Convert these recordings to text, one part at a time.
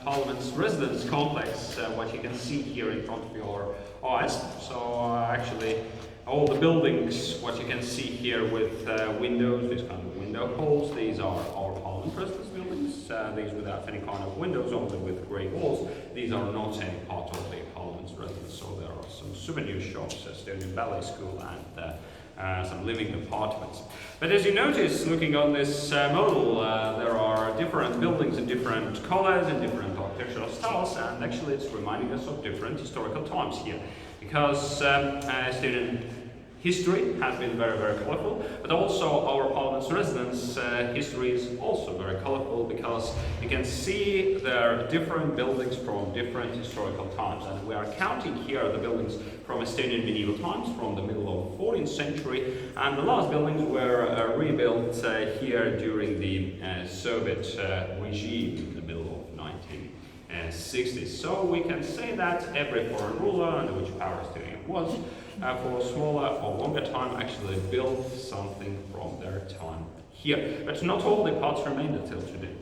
Parliament's residence complex, what you can see here in front of your eyes. So actually all the buildings, what you can see here with windows, these kind of window holes, these are our Parliament residence buildings. These without any kind of windows, only with grey walls. These are not any part of the Parliament's residence, so there are some souvenir shops, Estonian Ballet School, and some living apartments. But as you notice, looking on this model, there are different buildings in different colors and different architectural styles, and actually it's reminding us of different historical times here, because Estonian history has been very, very colorful, but also our Parliament's residence history is also very colorful, because you can see there are different buildings from different historical times, and we are counting here the buildings from Estonian medieval times, from the middle of the 14th century, and the last buildings were rebuilt here during the Soviet regime in the middle of 1960s. So we can say that every foreign ruler, under which power Estonia was, for a smaller or longer time actually built something from their time here. But not all the parts remained until today.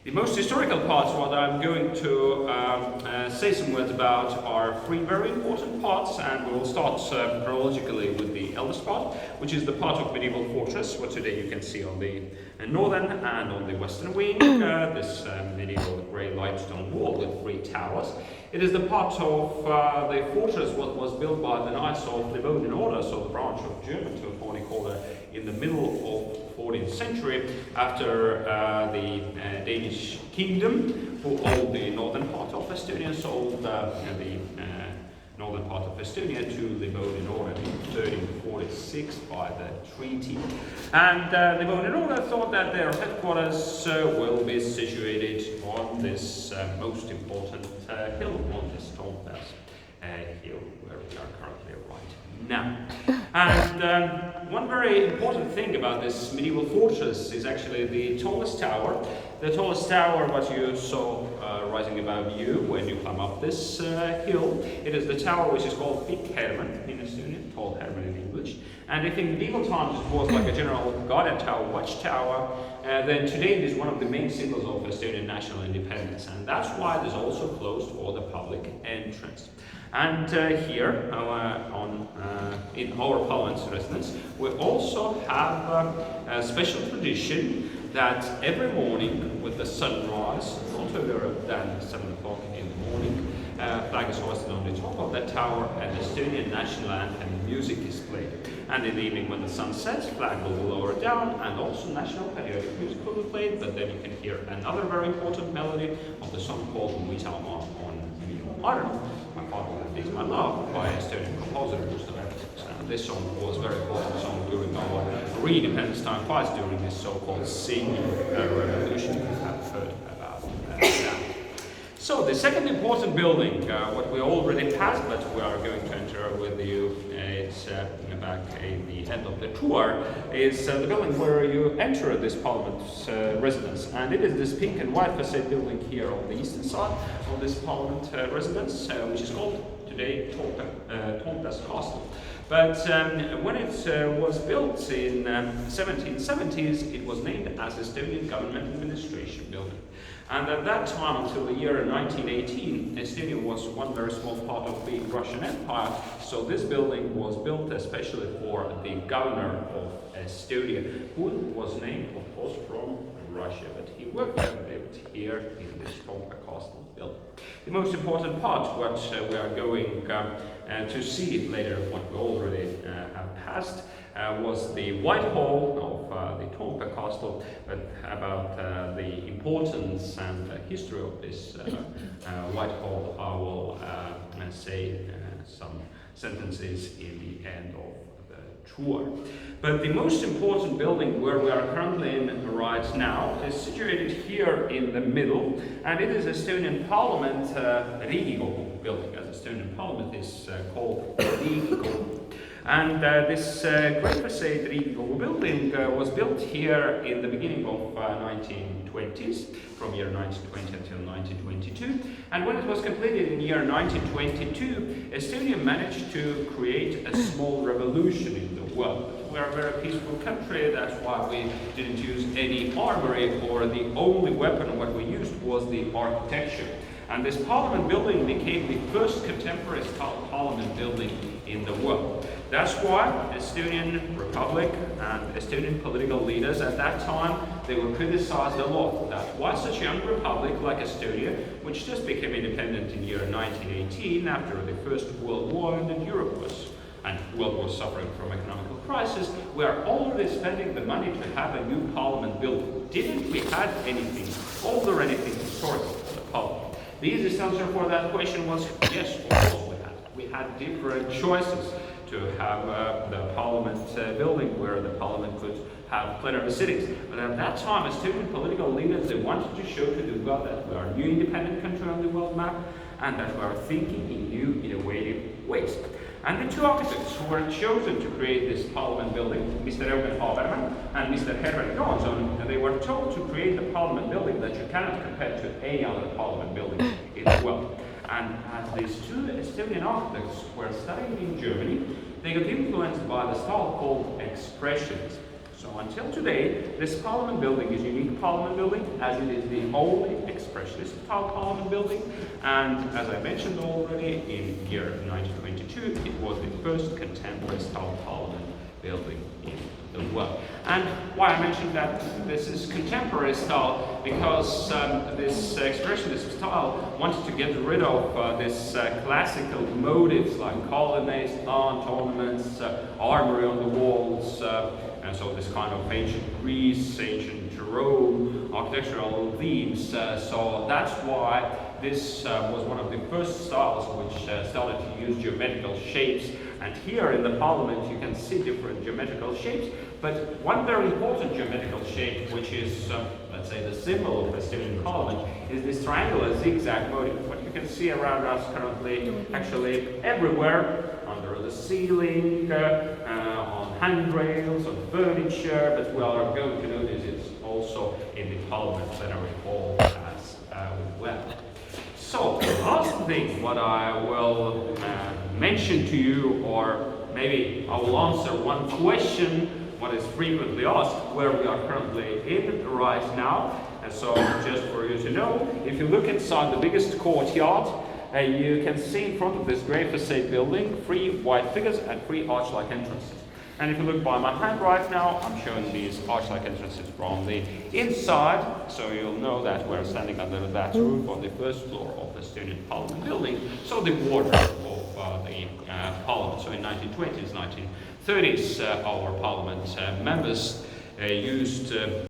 The most historical parts, what I'm going to say some words about, are three very important parts, and we will start chronologically with the eldest part, which is the part of medieval fortress, what today you can see on the northern and on the western wing, this medieval grey limestone wall with three towers. It is the part of the fortress what was built by the Knights of Livonian Order, so the branch of German Teutonic Order, in the middle of 14th century, after the Danish kingdom, who owned the northern part of Estonia, sold the northern part of Estonia to the Livonian Order in 1346 by the treaty. And the Livonian Order thought that their headquarters will be situated on this most important hill, on this Toompea hill, where we are currently right now. And one very important thing about this medieval fortress is actually the tallest tower. The tallest tower, what you saw rising above you when you climb up this hill, it is the tower which is called Pikk Hermann in Estonian, Tall Hermann in English. And if in medieval times it was like a general guardian tower, watchtower, then today it is one of the main symbols of Estonian national independence, and that's why it is also closed for the public entrance. And here, in our Parliament's residence, we also have a special tradition that every morning with the sunrise, not earlier than 7 o'clock in the morning, flag is hoisted on the top of that tower and the Estonian national anthem music is played. And in the evening when the sun sets, flag will be lowered down and also national patriotic music will be played, but then you can hear another very important melody of the song called Isamaa on Minu Arm, My Fatherland is My Love, by Estonian composer Gustav Ernestus. And this song was a very important song during our re-independence time fights, during this so-called singing revolution. You have heard about that. So the second important building, what we already passed, but we are going to enter with you, it's back at the end of the tour, is the building where you enter this Parliament's residence. And it is this pink and white facade building here on the eastern side of this Parliament residence, which is called today Toompea Castle. But when it was built in 1770s, it was named as Estonian Government Administration Building. And at that time, until the year 1918, Estonia was one very small part of the Russian Empire, so this building was built especially for the governor of Estonia, who was named, of course, from Russia, but he worked and lived here in this Toompea Castle building. The most important part, what we are going to see later, what we already have passed, was the Whitehall of the Toompea Castle, but about the importance and the history of this Whitehall, I will say some sentences in the end of the tour. But the most important building where we are currently in right now is situated here in the middle, and it is Estonian Parliament Riigikogu building, as Estonian Parliament is called Riigikogu. And this great facade Riigikogu building was built here in the beginning of 1920s, from year 1920 until 1922. And when it was completed in year 1922, Estonia managed to create a small revolution in the world. we're a very peaceful country, that's why we didn't use any armory, or the only weapon what we used was the architecture. And this parliament building became the first contemporary style parliament building in the world. That's why Estonian Republic and Estonian political leaders at that time, they were criticized a lot that why such a young republic like Estonia, which just became independent in year 1918 after the First World War and Europe was suffering from economical crisis, we are already spending the money to have a new parliament building. Didn't we have anything old or anything historical for the parliament? The easiest answer for that question was yes, of course we had. We had different choices to have the parliament building where the parliament could have plenary sittings. But at that time, Estonian political leaders, they wanted to show to the world that we are a new independent country on the world map and that we are thinking in new, innovative ways. And the two architects who were chosen to create this parliament building, Mr. Eugen Habermann and Mr. Herbert Johansson, they were told to create a parliament building that you cannot compare to any other parliament building in the world. And as these two Estonian architects were studying in Germany, they got influenced by the style called Expressionism. So until today, this parliament building is a unique parliament building, as it is the only expressionist style parliament building. And as I mentioned already, in year 1922, it was the first contemporary style parliament building in the world. And why I mentioned that this is contemporary style, because this expressionist style wanted to get rid of this classical motives like colonnades, lawn ornaments, armory on the walls, and so this kind of ancient Greece, ancient Rome, architectural themes. So that's why this was one of the first styles which started to use geometrical shapes. And here in the parliament you can see different geometrical shapes, but one very important geometrical shape, which is, let's say, the symbol of the Estonian parliament, is this triangular zigzag motif. What you can see around us currently, actually everywhere, under the ceiling, on handrails, on furniture, but we are going to notice it's also in the parliament plenary hall as well. So, last thing what I will mention to you, or maybe I will answer one question what is frequently asked, where we are currently in right now. And so, just for you to know, if you look inside the biggest courtyard, you can see in front of this grey facade building 3 white figures and 3 arch-like entrances. And if you look by my hand right now, I'm showing these arch-like entrances from the inside, so you'll know that we're standing under that roof on the first floor of the Estonian Parliament building, so the border of the Parliament. So in 1920s, 1930s, our Parliament members used